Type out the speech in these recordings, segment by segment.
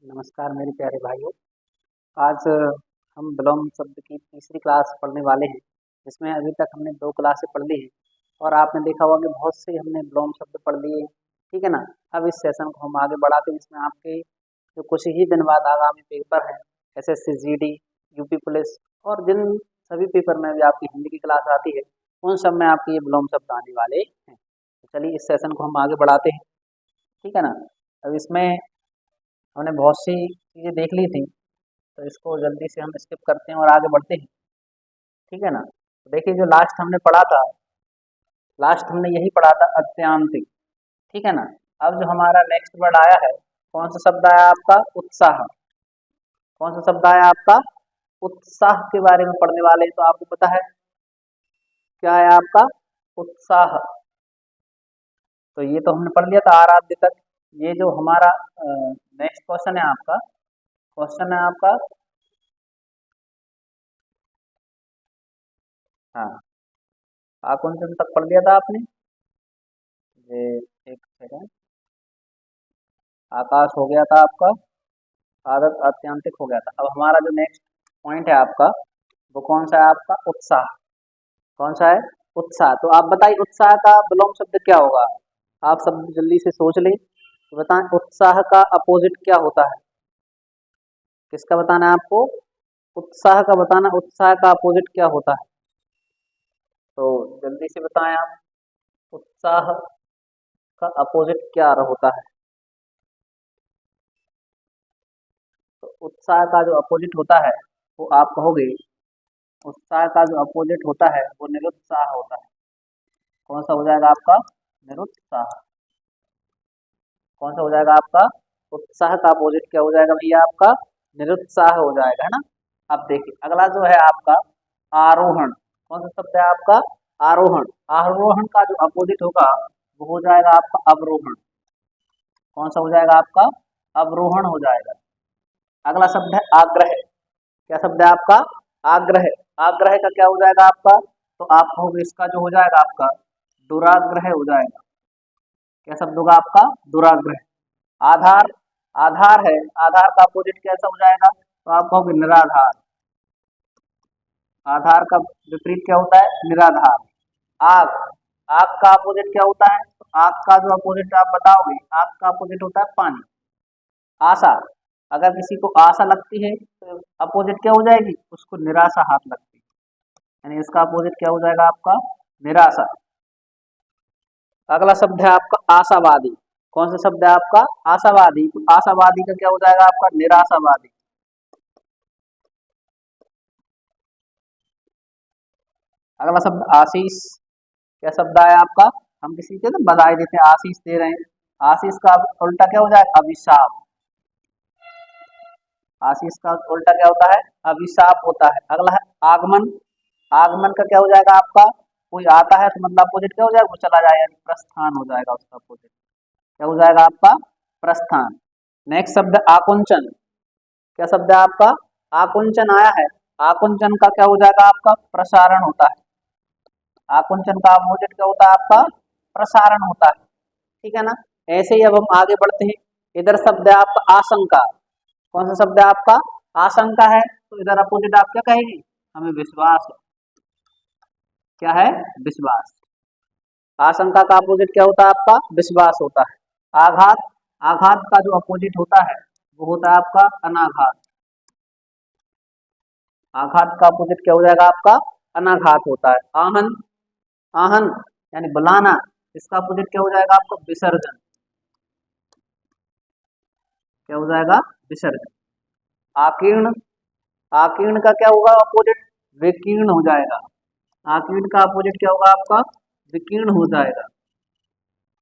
नमस्कार मेरे प्यारे भाइयों। आज हम विलोम शब्द की तीसरी क्लास पढ़ने वाले हैं, जिसमें अभी तक हमने 2 क्लासें पढ़ ली हैं और आपने देखा होगा कि बहुत से हमने विलोम शब्द पढ़ लिए, ठीक है ना? अब इस सेशन को हम आगे बढ़ाते हैं, जिसमें आपके जो कुछ ही दिन बाद आगामी पेपर हैं, एसएससी, जीडी, यूपी पुलिस और जिन सभी पेपर में भी आपकी हिंदी की क्लास आती है, उन सब में आपके ये विलोम शब्द आने वाले हैं। तो चलिए इस सेशन को हम आगे बढ़ाते हैं, ठीक है ना? अब इसमें हमने बहुत सी चीज़ें देख ली थी, तो इसको जल्दी से हम स्किप करते हैं और आगे बढ़ते हैं, ठीक है ना? तो देखिए जो लास्ट हमने पढ़ा था, लास्ट हमने यही पढ़ा था अत्यांतिक, ठीक है ना? अब जो हमारा नेक्स्ट वर्ड आया है, कौन सा शब्द आया आपका? उत्साह। कौन सा शब्द आया आपका? उत्साह के बारे में पढ़ने वाले हैं, तो आपको पता है क्या है आपका? उत्साह। तो ये तो हमने पढ़ लिया था आराध्य तक। ये जो हमारा नेक्स्ट क्वेश्चन है आपका, क्वेश्चन है आपका, हाँ, आकुंचन तक पढ़ लिया था आपने। ये एक सेकंड, आकाश हो गया था आपका, आदत आत्यंतिक हो गया था। अब हमारा जो नेक्स्ट पॉइंट है आपका, वो कौन सा है आपका? उत्साह। कौन सा है? उत्साह। तो आप बताइए उत्साह का विलोम शब्द क्या होगा? आप सब जल्दी से सोच लें, तो बताएं उत्साह का अपोजिट क्या होता है? किसका बताना है आपको? उत्साह का बताना, उत्साह का अपोजिट क्या होता है? तो जल्दी से बताएं आप, उत्साह का अपोजिट क्या होता है? तो उत्साह का जो अपोजिट होता है, वो आप कहोगे, उत्साह का जो अपोजिट होता है वो निरुत्साह होता है। कौन सा हो जाएगा आपका? निरुत्साह। कौन सा हो जाएगा आपका? उत्साह का अपोजिट क्या हो जाएगा भैया आपका? निरुत्साह हो जाएगा, है ना? अब देखिए अगला जो है आपका आरोहण। कौन सा शब्द है आपका? आरोहण। आरोहण का जो अपोजिट होगा वो हो जाएगा आपका अवरोहण। कौन सा हो जाएगा आपका? अवरोहण हो जाएगा। अगला शब्द है आग्रह। क्या शब्द है आपका? आग्रह। आग्रह का क्या हो जाएगा आपका? तो आप कहोगे इसका जो हो जाएगा आपका दुराग्रह हो जाएगा। क्या शब्द होगा आपका? दुराग्रह। आधार। आधार है, आधार का अपोजिट कैसा हो जाएगा? तो आप कहोगे निराधार। आधार का विपरीत क्या होता है? निराधार। आग। आग का अपोजिट क्या होता है? तो आग का जो अपोजिट आप बताओगे, आग का अपोजिट होता है पानी। आशा। अगर किसी को आशा लगती है तो अपोजिट क्या हो जाएगी? उसको निराशा हाथ लगती है, यानी इसका अपोजिट क्या हो जाएगा आपका? निराशा। अगला शब्द है आपका आशावादी। कौन सा शब्द है आपका? आशावादी। तो आशावादी का क्या हो जाएगा आपका? निराशावादी। अगला शब्द आशीष। क्या शब्द आया आपका? हम किसी को ना बधाई देते हैं, आशीष दे रहे हैं। आशीष का उल्टा क्या हो जाएगा? अभिशाप। आशीष का उल्टा क्या होता है? अभिशाप होता है। अगला है आगमन। आगमन का क्या हो जाएगा आपका? कोई आता है तो मतलब अपोजिट क्या हो जाएगा? वो चला जाएगा, यानी प्रस्थान हो जाएगा उसका अपोजिट। क्या हो जाएगा आपका? प्रस्थान। नेक्स्ट शब्द आकुंचन। क्या शब्द है आपका? आकुंचन आया है। आकुंचन का क्या हो जाएगा आपका? प्रसारण होता है। आकुंचन का अपोजिट क्या होता है आपका? प्रसारण होता है, ठीक है ना? ऐसे ही अब हम आगे बढ़ते हैं। इधर शब्द है आपका आशंका। कौन सा शब्द है आपका? आशंका है, तो इधर अपोजिट आप क्या कहेंगे? हमें विश्वास है। क्या है? विश्वास। आशंका का अपोजिट क्या होता है आपका? विश्वास होता है। आघात। आघात का जो अपोजिट होता है वो होता है आपका अनाघात। आघात का अपोजिट क्या हो जाएगा आपका? अनाघात होता है। आहन। आहन यानी बुलाना, इसका अपोजिट क्या हो जाएगा आपका? विसर्जन। क्या हो जाएगा? विसर्जन। आकीर्ण। आकीर्ण का क्या होगा अपोजिट? विकीर्ण हो जाएगा। आकीर्ण का अपोजिट क्या होगा आपका? विकीर्ण हो जाएगा।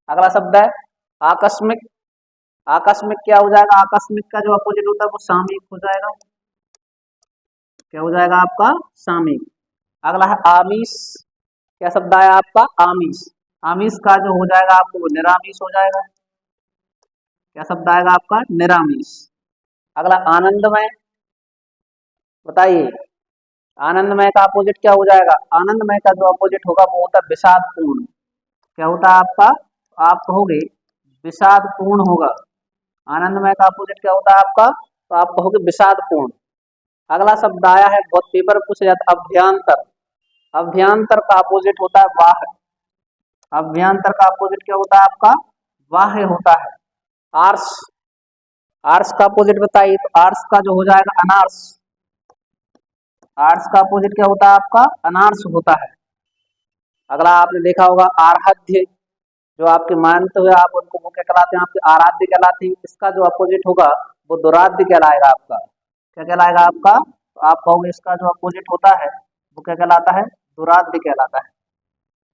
अगला शब्द है आकस्मिक। आकस्मिक क्या हो जाएगा? आकस्मिक का जो अपोजिट होता है वो सामयिक हो जाएगा। क्या हो जाएगा आपका? सामयिक। अगला है आमीष। क्या शब्द आया आपका? आमीष। आमीष का जो हो जाएगा आपको वो निरामीष हो जाएगा। क्या शब्द आएगा आपका? निरामीष। अगला आनंदमय। बताइए आनंदमय का अपोजिट क्या हो जाएगा? आनंदमय का जो अपोजिट होगा वो होता है विषादपूर्ण। क्या होता है आपका? आप कहोगे विषादपूर्ण होगा। आनंदमय का अपोजिट क्या होता है आपका? तो आप कहोगे विषादपूर्ण। अगला शब्द आया है, बहुत पेपर में पूछा जाता है, अभ्यंतर। अभ्यंतर का अपोजिट होता है बाह्य। अभ्यंतर का अपोजिट क्या होता है आपका? बाह्य होता है। आर्ष। आर्ष का अपोजिट बताइए, तो आर्ष का जो हो जाएगा अनार्ष। आर्ष का अपोजिट क्या होता है आपका? अनार्ष होता है। अगला आपने देखा होगा आराध्य, जो आपके मानते हुए आप उनको वो क्या कहलाते हैं? आपके आराध्य कहलाते हैं। इसका जो अपोजिट होगा वो दुराध्य कहलाएगा आपका। क्या कहलाएगा आपका? तो आप कहोगे इसका जो अपोजिट होता है वो क्या कहलाता है? दुराध्य कहलाता है।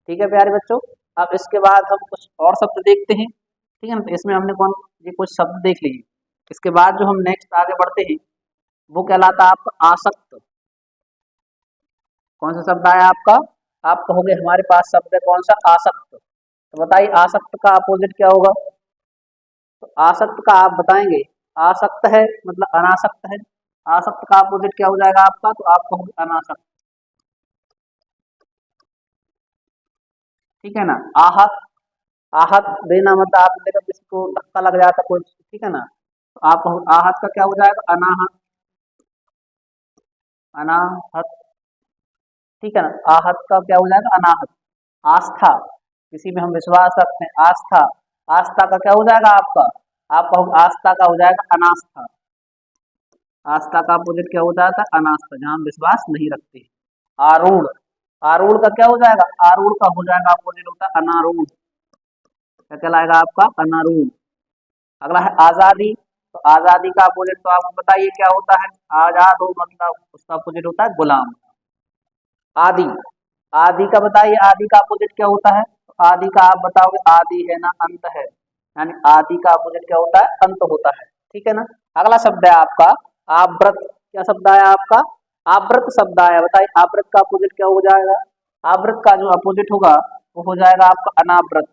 ठीक है प्यारे बच्चों। अब इसके बाद हम कुछ और शब्द देखते हैं। ठीक है ना, तो इसमें हमने कौन ये कुछ शब्द देख लिए। इसके बाद जो हम नेक्स्ट आगे बढ़ते हैं वो कहलाता है आपका आसक्त। कौन सा शब्द आया आपका? आप कहोगे हमारे पास शब्द है कौन सा? आसक्त। तो बताइए आसक्त का अपोजिट क्या होगा? तो आसक्त का आप बताएंगे, आसक्त है मतलब अनासक्त है। आसक्त का अपोजिट क्या हो जाएगा आपका? तो आप कहोगे अनासक्त। ठीक है ना। आहत। आहत देना मतलब आप देखो किसी को धक्का लग जाता कोई, ठीक है ना, तो आप कहोगे आहत का क्या हो जाएगा? अनाहत। अनाहत। ठीक है ना। आहत का क्या हो जाएगा? अनाहत। आस्था। किसी में हम विश्वास रखते हैं, आस्था। आस्था का क्या हो जाएगा आपका? आप कहोगे आस्था का हो जाएगा अनास्था। आस्था का अपोजिट क्या हो जाता है? अनास्था, जहां हम विश्वास नहीं रखते। आरूढ़। आरूढ़ का क्या हो जाएगा? आरूढ़ का हो जाएगा अपोजिट होता है अनारूढ़। क्या कहलाएगा आपका? अनारूढ़। अगला है आजादी। तो आजादी का अपोजिट तो आपको बताइए क्या होता है? आजाद हो मतलब उसका अपोजिट होता है गुलाम। आदि। आदि का बताइए, आदि का अपोजिट क्या होता है? तो आदि का आप बताओगे आदि है ना अंत है, यानी आदि का अपोजिट क्या होता है? अंत होता है। ठीक है ना। अगला शब्द है आपका आवृत। क्या शब्द आया आपका? आवृत शब्द आया। बताइए आवृत का अपोजिट क्या हो जाएगा? आवृत का जो अपोजिट होगा वो हो जाएगा आपका अनावृत।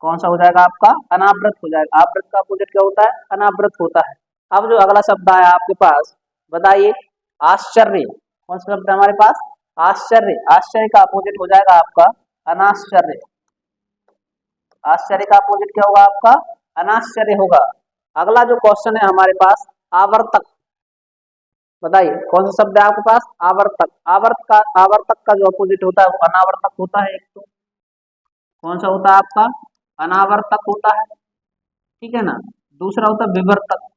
कौन सा हो जाएगा आपका? अनावृत हो जाएगा। आवृत का अपोजिट क्या होता है? अनावृत होता है। अब जो अगला शब्द आया आपके पास, बताइए आश्चर्य। कौन सा शब्द है हमारे पास? आश्चर्य। आश्चर्य का अपोजिट हो जाएगा आपका अनाश्चर्य। आश्चर्य का अपोजिट क्या होगा आपका? अनाश्चर्य होगा। अगला जो क्वेश्चन है हमारे पास, आवर्तक। बताइए कौन सा शब्द है आपके पास? आवर्तक। आवर्तक का जो अपोजिट होता है वो अनावर्तक होता है। एक तो कौन सा होता है आपका? अनावर्तक होता है। ठीक है ना। दूसरा होता है विवर्तक।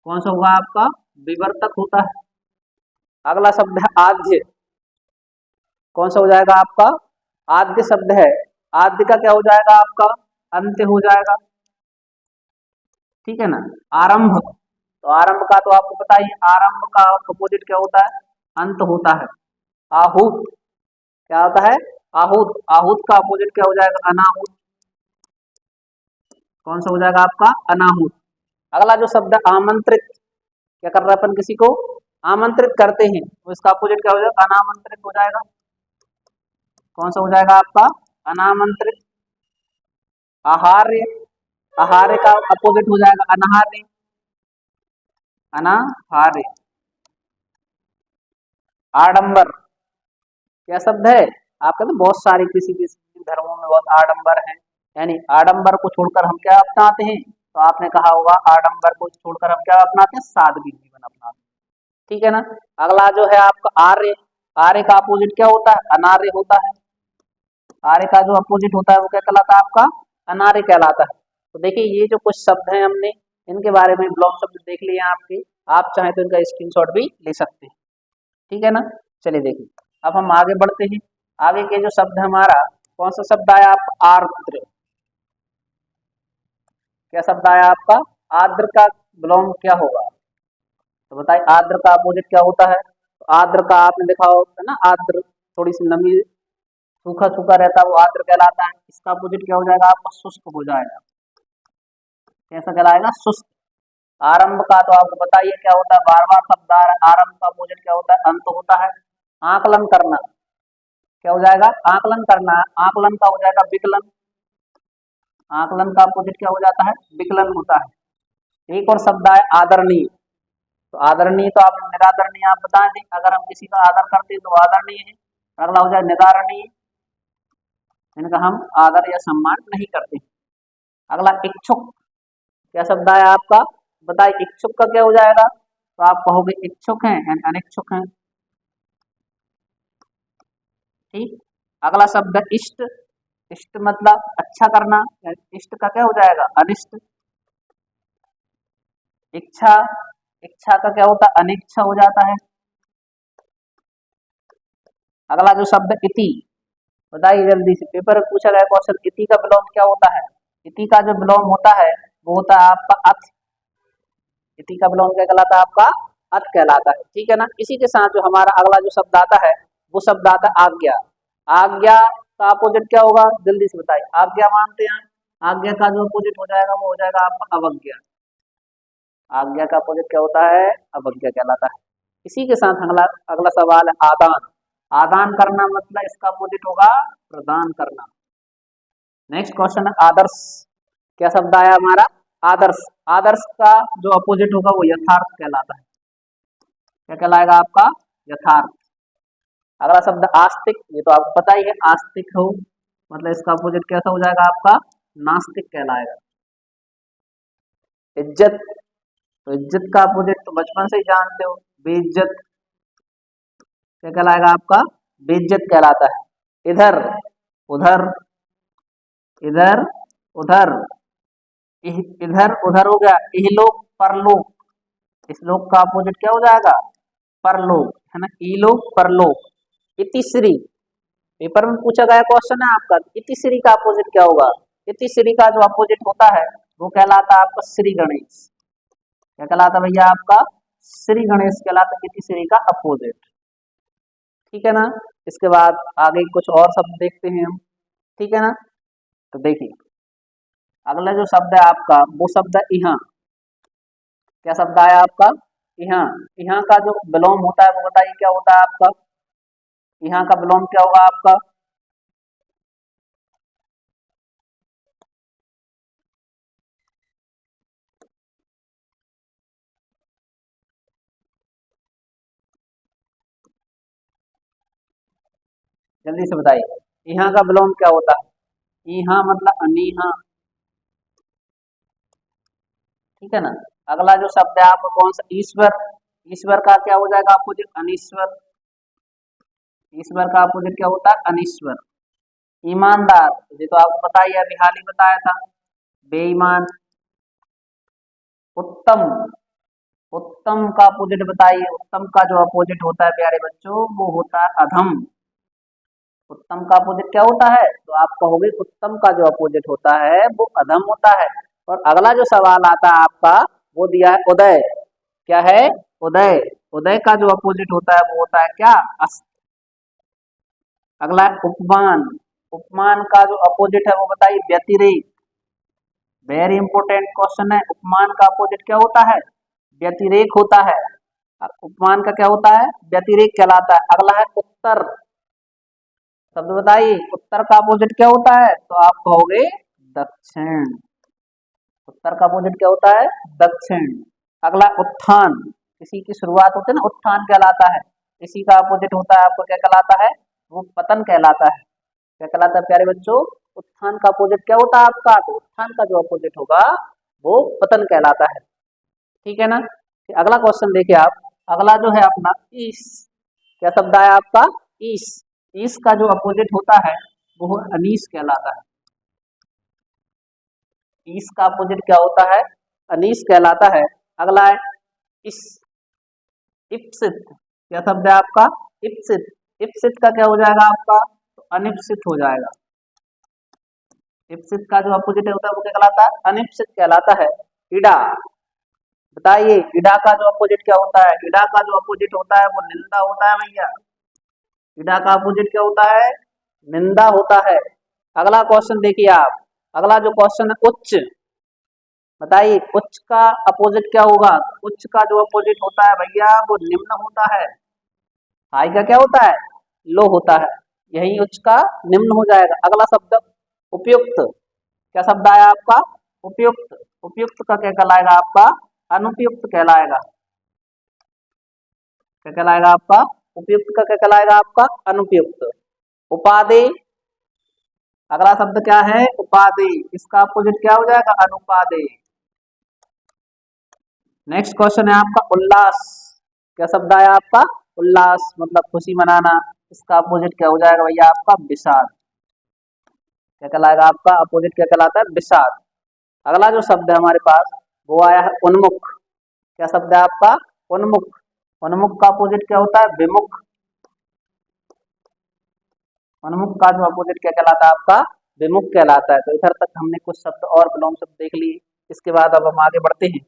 कौन सा होगा आपका? विवर्तक होता है। अगला शब्द है आद्य। कौन सा हो जाएगा आपका? आद्य शब्द है। आद्य का क्या हो जाएगा आपका? अंत्य हो जाएगा। ठीक है ना। आरंभ। तो आरंभ का तो आपको पता ही है, आरंभ का अपोजिट क्या होता है? अंत होता है। आहूत। क्या होता है? आहूत। आहूत का अपोजिट क्या हो जाएगा? अनाहूत। कौन सा हो जाएगा आपका? अनाहूत। अगला जो शब्द है आमंत्रित। क्या कर रहे हैं अपन? किसी को आमंत्रित करते हैं, तो इसका अपोजिट क्या हो जाएगा? अनामंत्रित हो जाएगा। कौन सा हो जाएगा आपका? अनामंत्रित। आहार्य। आहार्य का अपोजिट हो जाएगा अनाहार्य। अनाहार्य। आडंबर। क्या शब्द है आपका? तो बहुत सारे किसी किसी धर्मों में बहुत आडंबर है, यानी आडंबर को छोड़कर हम क्या अपनाते हैं? तो आपने कहा होगा आडंबर को छोड़कर हम क्या अपनाते हैं? सादगी जीवन अपनाते हैं। ठीक है ना। अगला जो है आपका आर्य। आर्य का अपोजिट क्या होता है? अनार्य होता है। आर्य का जो अपोजिट होता है वो क्या कहलाता है आपका? अनार्य कहलाता है। तो देखिए ये जो कुछ शब्द हैं हमने इनके बारे में ब्लॉक शब्द देख लिए हैं आपके। आप चाहें तो इनका स्क्रीनशॉट भी ले सकते हैं। ठीक है ना। चलिए देखिए अब हम आगे बढ़ते हैं। आगे के जो शब्द है हमारा, कौन सा शब्द आया आपका? आर्द्र। क्या शब्द आया आपका? आर्द्र का बिलोंग क्या होगा? तो बताइए आर्द्र का अपोजिट क्या होता है? तो आर्द्र का आपने देखा होगा ना, आर्द्र थोड़ी सी नमी, सूखा सूखा रहता है वो आर्द्र कहलाता है। इसका अपोजिट क्या हो जाएगा आपका? शुष्क हो जाएगा। कैसा कहलाएगा? शुष्क। आरंभ का तो आपको बताइए क्या होता है? बार बार शब्द आ रहा है। आरंभ का अपोजिट क्या होता है? अंत होता है। आकलन करना। क्या हो जाएगा? आकलन करना। आकलन का हो जाएगा विकलन। आकलन का अपोजिट क्या हो जाता है? विकलन होता है। एक और शब्द है आदरणीय। तो आदरणीय तो आप निरादरणीय आप बता दें, अगर हम किसी का आदर करते हैं तो आदरणीय है। अगला हो जाए निदारणीय, इनका हम आदर या सम्मान नहीं करते। अगला इच्छुक, क्या शब्द आया आपका, बताइए इच्छुक का क्या हो जाएगा, तो आप कहोगे इच्छुक हैं एंड अनिच्छुक हैं। ठीक। अगला शब्द इष्ट, इष्ट मतलब अच्छा करना, इष्ट का क्या हो जाएगा, अनिष्ट। इच्छा, इच्छा का क्या होता है, अनिच्छा हो जाता है। अगला जो शब्द इति, बताइए जल्दी से, पेपर में पूछा गया क्वेश्चन, इति का विलोम क्या होता है। इति का जो विलोम होता है वो होता है आपका अथ। इति का विलोम क्या कहलाता है आपका, अथ कहलाता है। ठीक है ना। इसी के साथ जो हमारा अगला जो शब्द आता है वो शब्द आता है आज्ञा। आज्ञा का अपोजिट क्या होगा, जल्दी से बताइए, आज्ञा मानते हैं, आज्ञा का जो अपोजिट हो जाएगा वो हो जाएगा आपका अवज्ञा। आज्ञा का अपोजिट क्या होता है, अवज्ञा कहलाता है। इसी के साथ अगला अगला सवाल है आदान। आदान करना मतलब इसका अपोजिट होगा प्रदान करना। नेक्स्ट क्वेश्चन है आदर्श, क्या शब्द आया हमारा, आदर्श। आदर्श का जो अपोजिट होगा वो यथार्थ कहलाता है। क्या कहलाएगा आपका, यथार्थ। अगला शब्द आस्तिक, ये तो आपको पता ही है, आस्तिक हो मतलब इसका अपोजिट कैसा हो जाएगा आपका, नास्तिक कहलाएगा। इज्जत, तो इज्जत का अपोजिट तो बचपन से ही जानते हो, बेइज्जत। क्या कहलाएगा आपका, बेइज्जत कहलाता है। इधर उधर, इधर उधर, इधर उधर हो गया, इहलोक परलोक, इस लोक का अपोजिट क्या हो जाएगा, परलोक, है ना, इलोक परलोक। इतिश्री, पेपर में पूछा गया क्वेश्चन है आपका, इतिश्री का अपोजिट क्या होगा। इतिश्री का जो अपोजिट होता है वो कहलाता है आपका श्री गणेश। क्या कहलाता है भैया आपका, श्री गणेश कहलाता है इतिश्री का अपोजिट। ठीक है ना। इसके बाद आगे कुछ और शब्द देखते हैं हम। ठीक है ना। तो देखिए अगला जो शब्द है आपका वो शब्द है यहाँ। क्या शब्द आया आपका, यहाँ। यहाँ का जो विलोम होता है वो बताइए क्या होता है आपका, यहाँ का विलोम क्या होगा आपका, जल्दी से बताइए, यहाँ का विलोम क्या होता है, यहाँ मतलब अनीहा। ठीक है ना। अगला जो शब्द है आपका कौन सा, ईश्वर। ईश्वर का क्या हो जाएगा अपोजिट, अनिश्वर। ईश्वर का अपोजिट क्या होता है, अनिश्वर। ईमानदार, ये तो आपको पता ही है, अभी हाल ही बताया था, बेईमान। उत्तम, उत्तम का अपोजिट बताइए, उत्तम का जो अपोजिट होता है प्यारे बच्चों वो होता है अधम। उत्तम का अपोजिट क्या होता है, तो आप कहोगे उत्तम का जो अपोजिट होता है वो अधम होता है। और अगला जो सवाल आता है आपका वो दिया है उदय। क्या है, उदय। उदय का जो अपोजिट होता है वो होता है क्या, अस्त। अगला है उपमान। उपमान का जो अपोजिट है वो बताइए, व्यतिरेक। वेरी इंपोर्टेंट क्वेश्चन है, उपमान का अपोजिट क्या होता है, व्यतिरेक होता है। उपमान का क्या होता है, व्यतिरेक कहलाता है। अगला है उत्तर, शब्द बताइए, उत्तर का अपोजिट क्या होता है, तो आप कहोगे दक्षिण। उत्तर का अपोजिट क्या होता है, दक्षिण। अगला उत्थान, किसी की शुरुआत होती है ना, उत्थान कहलाता है। इसी का अपोजिट होता है आपको क्या कहलाता है, वो पतन कहलाता है। क्या कहलाता है प्यारे बच्चों, उत्थान का अपोजिट क्या होता है आपका, तो उत्थान का जो अपोजिट होगा वो पतन कहलाता है। ठीक है ना। फिर अगला क्वेश्चन देखिए आप, अगला जो है अपना ईश। क्या शब्द आया आपका, ईश। ईश का जो अपोजिट होता है वो अनीश कहलाता है। ईश का अपोजिट क्या होता है, अनीश कहलाता है। अगला है इस, इप्सित। क्या शब्द है आपका, इप्सित। इप्सित का क्या हो जाएगा आपका, तो अनिप्सित हो जाएगा। इप्सित का जो अपोजिट होता है वो क्या कहलाता है, अनिप्सित कहलाता है। इडा, बताइए इडा का जो अपोजिट क्या होता है, इडा का जो अपोजिट होता है वो निंदा होता है भैया। इडा का अपोजिट क्या होता है, निंदा होता है। अगला क्वेश्चन देखिए आप, अगला जो क्वेश्चन है उच्च। बताइए उच्च का अपोजिट क्या होगा, उच्च का जो अपोजिट होता है भैया वो निम्न होता है। हाई का क्या होता है, लो होता है। यही उच्च का निम्न हो जाएगा। अगला शब्द उपयुक्त। क्या शब्द आया आपका, उपयुक्त। उपयुक्त का क्या कहलाएगा आपका, अनुपयुक्त कहलाएगा। क्या कहलाएगा आपका, उपयुक्त का क्या कहलाएगा आपका, अनुपयुक्त। उपाधि, अगला शब्द क्या है? उपादेय। इसका अपोजिट क्या हो जाएगा? अनुपादेय। नेक्स्ट क्वेश्चन है आपका उल्लास। क्या शब्द आया आपका? उल्लास मतलब खुशी मनाना। इसका अपोजिट क्या हो जाएगा भैया आपका? विषाद। क्या कहलाएगा आपका? अपोजिट क्या कहलाता है? विषाद। अगला जो शब्द है हमारे पास वो आया है उन्मुख। क्या शब्द है आपका? उन्मुख। उन्मुख का अपोजिट क्या होता है? विमुख। उन्मुख का जो अपोजिट क्या कहलाता है आपका? विमुख कहलाता है। तो इधर तक हमने कुछ शब्द और विलोम शब्द देख लिए। इसके बाद अब हम आगे बढ़ते हैं,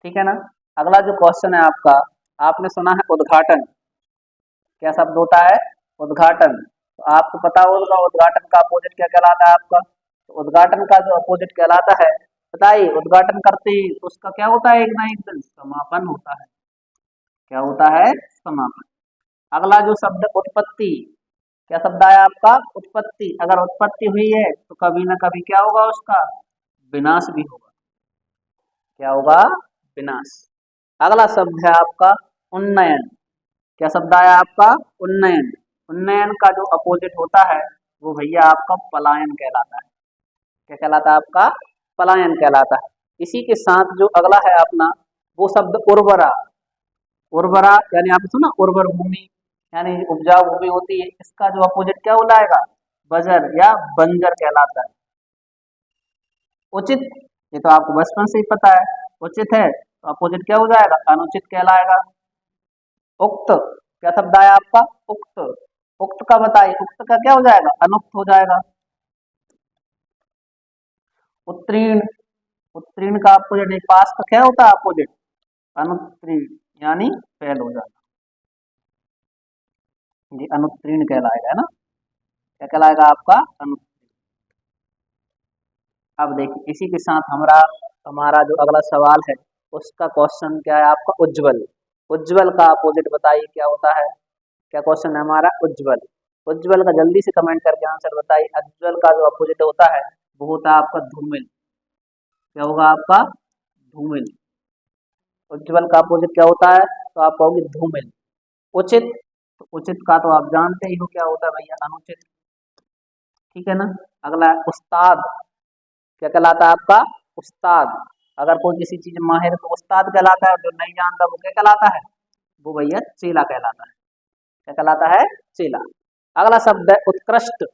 ठीक है ना। अगला जो क्वेश्चन है आपका, आपने सुना है उद्घाटन। क्या शब्द होता है? उद्घाटन। तो आपको पता होगा उद्घाटन का अपोजिट क्या कहलाता है आपका? तो उद्घाटन का जो अपोजिट कहलाता है, बताइए। उद्घाटन करते ही तो उसका क्या होता है? एक ना एक दिन समापन होता है। क्या होता है? समापन। अगला जो शब्द उत्पत्ति। क्या शब्द आया आपका? उत्पत्ति। अगर उत्पत्ति हुई है तो कभी ना कभी क्या होगा? उसका विनाश भी होगा। क्या होगा? विनाश। अगला शब्द है आपका उन्नयन। क्या शब्द आया आपका? उन्नयन। उन्नयन का जो अपोजिट होता है वो भैया आपका पलायन कहलाता है। क्या कहलाता है आपका? पलायन कहलाता है। इसी के साथ जो अगला है अपना वो शब्द उर्वरा। उर्वरा यानी आपने सुना उर्वर भूमि, यानी उपजाऊ भूमि होती है। इसका जो अपोजिट क्या हो जाएगा? बंजर या बंजर कहलाता है। उचित, ये तो आपको बचपन से ही पता है। उचित है तो अपोजिट क्या हो जाएगा? अनुचित कहलाएगा। उक्त। क्या शब्द आया आपका? उक्त। उक्त का बताइए, उक्त का क्या हो जाएगा? अनुक्त हो जाएगा। उत्तीर्ण। उत्तीर्ण का अपोजिट पास का क्या होता है? अपोजिट अनुत्तीर्ण यानी फेल हो जाना। ये अनुत्तीर्ण कहलाएगा, है ना। क्या कहलाएगा आपका? अनुत्तीर्ण। अब देखिए इसी के साथ हमारा हमारा जो अगला सवाल है उसका क्वेश्चन क्या है आपका? उज्जवल। उज्जवल का अपोजिट बताइए क्या होता है? क्या क्वेश्चन है हमारा? उज्जवल। उज्जवल का जल्दी से कमेंट करके आंसर बताइए। उज्जवल का जो अपोजिट होता है वो होता है आपका धूमिल। क्या होगा आपका? धूमिल। उज्जवल का अपोजिट क्या होता है? तो आप कहोगे धूमिल। उचित। तो उचित का तो आप जानते ही हो क्या होता है भैया? अनुचित। ठीक है ना। अगला है उस्ताद। क्या कहलाता है आपका? उस्ताद। अगर कोई किसी चीज में माहिर है तो उस्ताद कहलाता है, जो नहीं जानता वो क्या कहलाता है? वो भैया चेला कहलाता है। क्या कहलाता है? चेला। अगला शब्द है उत्कृष्ट।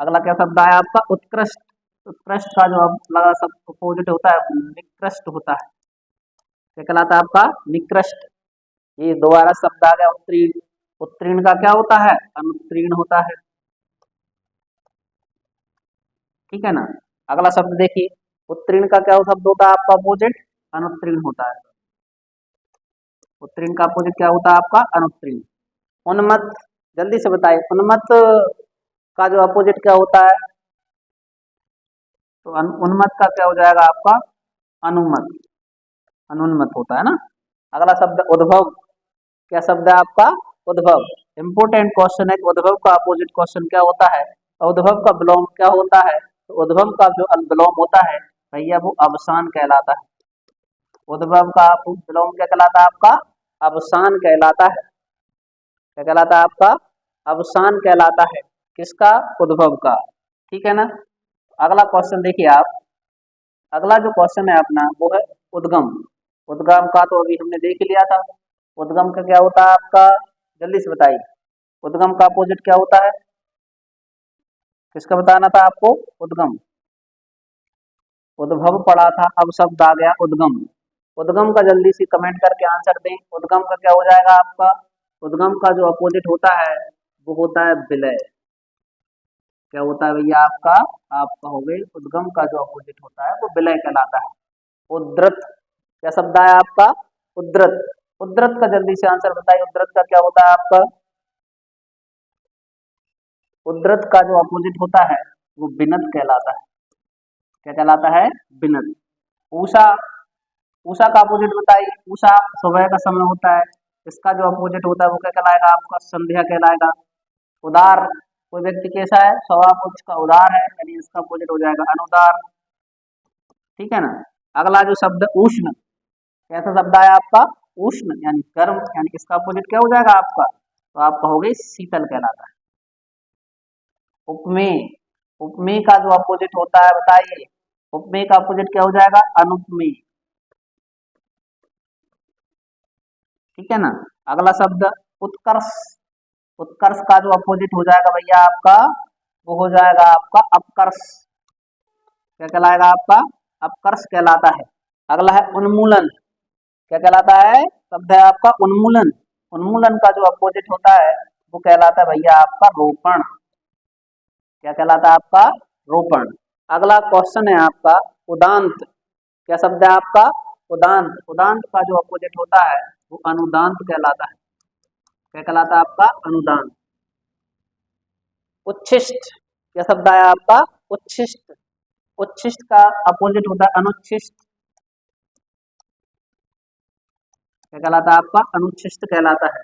अगला क्या शब्द आया आपका? उत्कृष्ट। उत्कृष्ट का जो अगला सब अपोजिट होता है निकृष्ट होता है। क्या कहलाता है आपका? निकृष्ट। ये दोबारा शब्द आ गया उत्तीर्ण। उत्तीर्ण का क्या होता है? अनुत्तीर्ण होता है। ठीक है ना। अगला शब्द देखिए, उत्तीर्ण का क्या शब्द होता है आपका? अपोजिट अनुत्तीर्ण होता है। उत्तीर्ण का अपोजिट क्या होता है आपका? अनुत्तीर्ण। उन्मत्त। जल्दी से बताइए उन्मत्त का जो अपोजिट क्या होता है? तो उन्मत्त का क्या हो जाएगा आपका? अनुमत। अनुन्मत होता है ना। अगला शब्द उद्भव। क्या शब्द है आपका? उद्भव। इंपोर्टेंट क्वेश्चन है कि उद्भव का अपोजिट क्वेश्चन क्या होता है? उद्भव का विलोम क्या होता है? तो उद्भव का जो विलोम होता है भैया वो अवसान कहलाता है। उद्भव का विलोम क्या कहलाता है आपका? अवसान कहलाता है। क्या कहलाता है आपका? अवसान कहलाता है। किसका? उद्भव का। ठीक है ना। अगला क्वेश्चन देखिए आप। अगला जो क्वेश्चन है अपना वो है उद्गम। उद्गम का तो अभी हमने देख लिया था। उद्गम का क्या होता है आपका? जल्दी से बताइए। उद्गम का अपोजिट क्या होता है? किसका बताना था आपको? उद्गम। उद्भव पढ़ा था, अब शब्द आ गया उद्गम। उद्गम का जल्दी से कमेंट करके आंसर दें। उद्गम का क्या हो जाएगा आपका? उद्गम का जो अपोजिट होता है वो होता है विलय। क्या होता है भैया आपका? आप कहोगे उद्गम का जो अपोजिट होता है वो विलय कहलाता है। उद्धृत। क्या शब्द आया आपका? उद्धृत। उद्धृत का जल्दी से आंसर बताइए। उद्धृत का क्या होता है आपका? उद्धृत का जो अपोजिट होता है वो विनत कहलाता है। क्या कहलाता है? विनत। ऊषा। ऊषा का अपोजिट बताइए। ऊषा सुबह का समय होता है। इसका जो अपोजिट होता है वो क्या कहलाएगा आपका? संध्या कहलाएगा। उदार। कोई व्यक्ति कैसा है? स्वभाव को उसका उदार है, यानी इसका अपोजिट हो जाएगा अनुदार। ठीक है ना। अगला जो शब्द उष्ण। कैसा शब्द आया आपका? उष्ण यानी गर्म, यानी इसका अपोजिट क्या हो जाएगा आपका? तो आप कहोगे शीतल कहलाता है। उपमेय। उपमेय का जो अपोजिट होता है बताइए, उपमेय का अपोजिट क्या हो जाएगा? अनुपमेय। ठीक है ना। अगला शब्द उत्कर्ष। उत्कर्ष का जो अपोजिट हो जाएगा भैया आपका, वो हो जाएगा आपका अपकर्ष। क्या कहलाएगा आपका? अपकर्ष कहलाता है। अगला है उन्मूलन। क्या कहलाता है? शब्द है आपका उन्मूलन। उन्मूलन का जो अपोजिट होता है वो कहलाता है भैया आपका रोपण। क्या कहलाता है आपका? रोपण। अगला क्वेश्चन है आपका उदांत। क्या शब्द है आपका? उदांत। उदांत का जो अपोजिट होता है वो अनुदांत कहलाता है। क्या कहलाता है आपका? अनुदांत। उच्छिष्ट। क्या शब्द है आपका? उच्छिष्ट। उच्छिष्ट का अपोजिट होता है अनुच्छिष्ट। क्या कहलाता है आपका? अनुच्छिष्ट कहलाता है।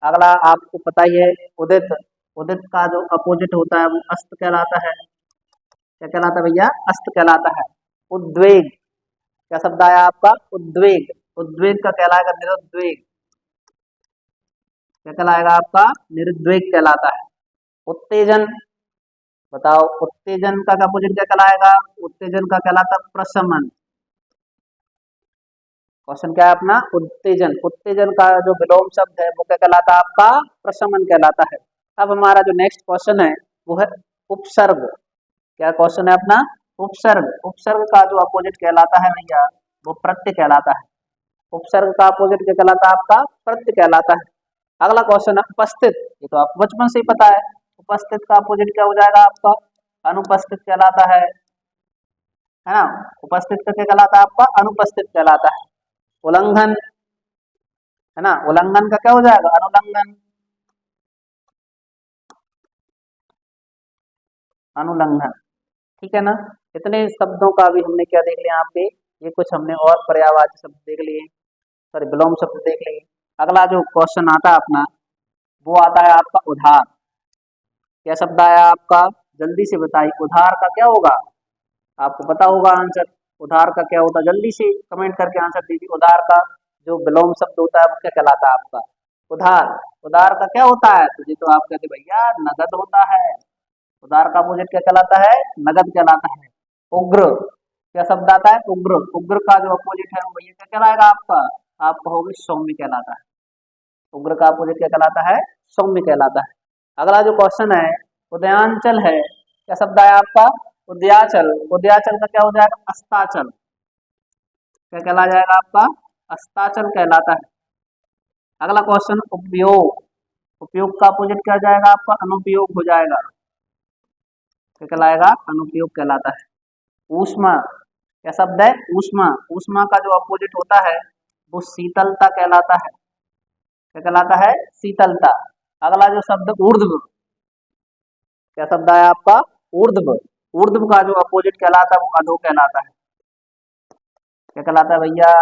अगला आपको पता ही है उदित। उदित का जो अपोजिट होता है वो अस्त कहलाता है। क्या कहलाता है भैया? अस्त कहलाता है। उद्वेग। क्या शब्द आया आपका? उद्वेग। उद्वेग का कहलाएगा निरुद्वेग। क्या कहलाएगा आपका? निरुद्वेग कहलाता है। उत्तेजन। बताओ उत्तेजन का अपोजिट क्या कहलाएगा? उत्तेजन का कहलाता है प्रशमन। क्वेश्चन क्या है अपना? उत्तेजन। उत्तेजन का जो विलोम शब्द है वो क्या कहलाता है आपका? प्रशमन कहलाता है। अब हमारा जो नेक्स्ट क्वेश्चन है वो है उपसर्ग। क्या क्वेश्चन है अपना? उपसर्ग। उपसर्ग का जो अपोजिट कहलाता है भैया वो प्रत्यय कहलाता है। उपसर्ग का अपोजिट क्या कहलाता है आपका? प्रत्यय कहलाता है। अगला क्वेश्चन है उपस्थित। ये तो आपको बचपन से ही पता है। उपस्थित का अपोजिट क्या हो जाएगा आपका? अनुपस्थित कहलाता है ना। उपस्थित का क्या कहलाता है आपका? अनुपस्थित कहलाता है। उल्लंघन है ना। उल्लंघन का क्या हो जाएगा? अनुल्लंघन। अनुल्लंघन। ठीक है ना। इतने शब्दों का भी हमने क्या देख लिया यहाँ पे, ये कुछ हमने और पर्यायवाची शब्द देख लिए, सॉरी विलोम शब्द देख लिए। अगला जो क्वेश्चन आता है अपना वो आता है आपका उधार। क्या शब्द आया आपका? जल्दी से बताइए उधार का क्या होगा? आपको पता होगा आंसर। उधार का क्या होता है? जल्दी से कमेंट करके आंसर दीजिए। उधार का जो विलोम शब्द होता है वो क्या कहलाता है आपका? उधार। उधार का क्या होता है? तो जी तो आप कहते भैया नगद होता है। उधार का अपोजिट क्या कहलाता है? नगद कहलाता है। उग्र। क्या शब्द आता है? उग्र। उग्र का जो अपोजिट है वो भैया क्या कहलाएगा आपका? आप कहोगे सौम्य कहलाता है। उग्र का अपोजिट क्या कहलाता है? सौम्य कहलाता है। अगला जो क्वेश्चन है उदयांचल है। क्या शब्द है आपका? उदयाचल। उदयाचल का क्या हो जाएगा? अस्ताचल। क्या कहला जाएगा आपका? अस्ताचल कहलाता है। अगला क्वेश्चन उपयोग। उपयोग का अपोजिट क्या हो जाएगा आपका? अनुपयोग हो जाएगा। क्या कहलाएगा? अनुपयोग कहलाता है। ऊष्मा। क्या शब्द है? ऊष्मा। ऊष्मा का जो अपोजिट होता है वो शीतलता कहलाता है। क्या कहलाता है? शीतलता। अगला जो शब्द ऊर्ध्व। क्या शब्द है आपका? ऊर्ध्व। ऊर्ध्व का जो अपोजिट कहलाता है वो अधो कहलाता है। क्या कहलाता है भैया?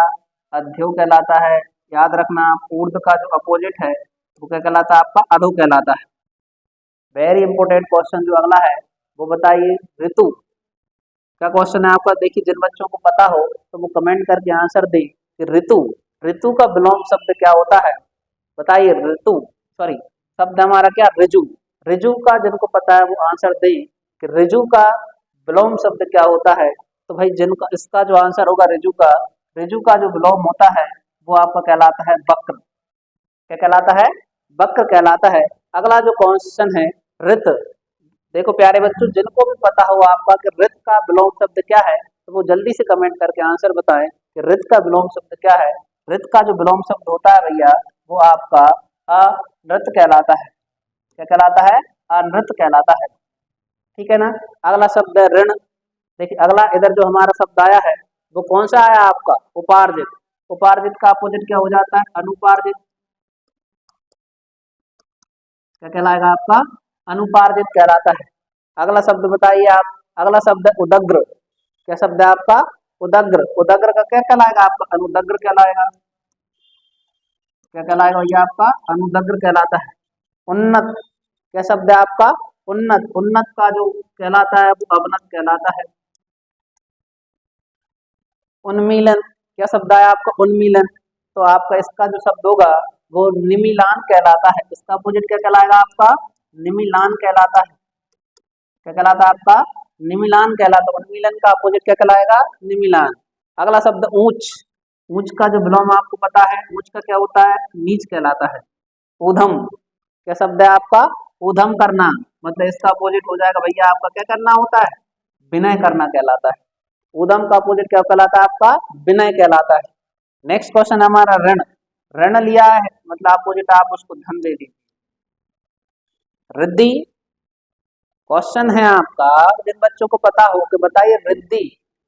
अध्यो कहलाता है। याद रखना ऊर्ध्व का जो अपोजिट है वो क्या कहलाता है आपका? अधो कहलाता है। वेरी इंपॉर्टेंट क्वेश्चन जो अगला है वो बताइए ऋतु। क्या क्वेश्चन है आपका? देखिए जिन बच्चों को पता हो तो वो कमेंट करके आंसर दें कि ऋतु। ऋतु का विलोम शब्द क्या होता है? बताइए ऋतु, सॉरी शब्द हमारा क्या? ऋजु। ऋजु का जिनको पता है वो आंसर दें कि ऋजु का विलोम शब्द क्या होता है। तो भाई जिनका इसका जो आंसर होगा ऋजु का, ऋजु का जो विलोम होता है वो आपका कहलाता है वक्र। क्या कहलाता है? वक्र कहलाता है। अगला जो क्वेश्चन है ऋत। देखो प्यारे बच्चों जिनको भी पता हो आपका कि ऋत का विलोम शब्द क्या है तो वो जल्दी से कमेंट करके आंसर बताएं कि ऋत का विलोम शब्द क्या है। ऋत का जो विलोम शब्द होता है भैया वो आपका अनृत कहलाता है। क्या कहलाता है? अनृत कहलाता है। ठीक है ना। अगला शब्द है ऋण। देखिए अगला इधर जो हमारा शब्द आया है वो कौन सा आया आपका? उपार्जित। उपार्जित का अपोजिट क्या हो जाता है? अनुपार्जित। क्या कहलाएगा आपका? अनुपार्जित कहलाता है। अगला शब्द बताइए आप। अगला शब्द है उदग्र। क्या शब्द है आपका? उदग्र। उदग्र का क्या कहलाएगा आपका? अनुदग्र कहलाएगा। क्या कहलाएगा भैया आपका? अनुदग्र कहलाता है। उन्नत। क्या शब्द है आपका? उन्नत। उन्नत का जो कहलाता है वो अवनत कहलाता है। उन्मीलन। क्या शब्द है आपका? उन्मीलन। तो आपका इसका जो शब्द होगा वो निमिलान कहलाता है। इसका अपोजिट क्या कहलाएगा आपका? निमिलान कहलाता है। क्या कहलाता है आपका? निमिलान कहलाता है। उन्मीलन का अपोजिट क्या कहलाएगा? निमिलान। अगला शब्द ऊंच। ऊंच का जो विलोम आपको पता है, ऊंच का क्या होता है? नीच कहलाता है। ऊधम क्या शब्द है आपका? ऊधम करना, मतलब इसका अपोजिट हो जाएगा भैया आपका क्या करना होता है? विनय करना कहलाता है। ऊधम का अपोजिट क्या कहलाता है आपका? विनय कहलाता है। नेक्स्ट क्वेश्चन हमारा ऋण। ऋण लिया है मतलब अपोजिट आप उसको धन दे दीजिए। रिद्धि क्वेश्चन है आपका, जिन बच्चों को पता हो कि बताइए रिद्धि,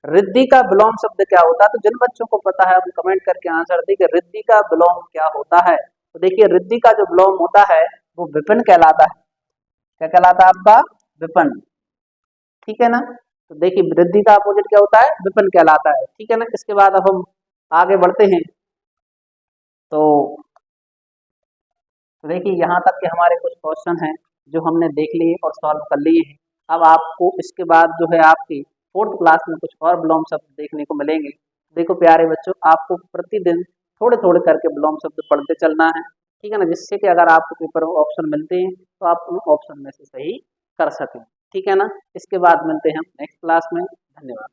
रिद्धि का विलोम शब्द क्या होता है? तो जिन बच्चों को पता है वो कमेंट करके आंसर दी कि रिद्धि का विलोम क्या होता है। तो देखिए रिद्धि का जो विलोम होता है वो विपिन कहलाता है। क्या कहलाता है आपका? विपिन। ठीक है ना? तो देखिए रिद्धि का अपोजिट क्या होता है? विपिन कहलाता है। ठीक है ना? इसके बाद अब हम आगे बढ़ते हैं। तो देखिए यहाँ तक के हमारे कुछ क्वेश्चन हैं जो हमने देख लिए और सॉल्व कर लिए हैं। अब आपको इसके बाद जो है आपकी फोर्थ क्लास में कुछ और विलोम शब्द देखने को मिलेंगे। देखो प्यारे बच्चों, आपको प्रतिदिन थोड़े थोड़े करके विलोम शब्द पढ़ते चलना है। ठीक है ना? जिससे कि अगर आपको पेपर में ऑप्शन मिलते हैं तो आप उन ऑप्शन में से सही कर सकें। ठीक है ना? इसके बाद मिलते हैं हम नेक्स्ट क्लास में। धन्यवाद।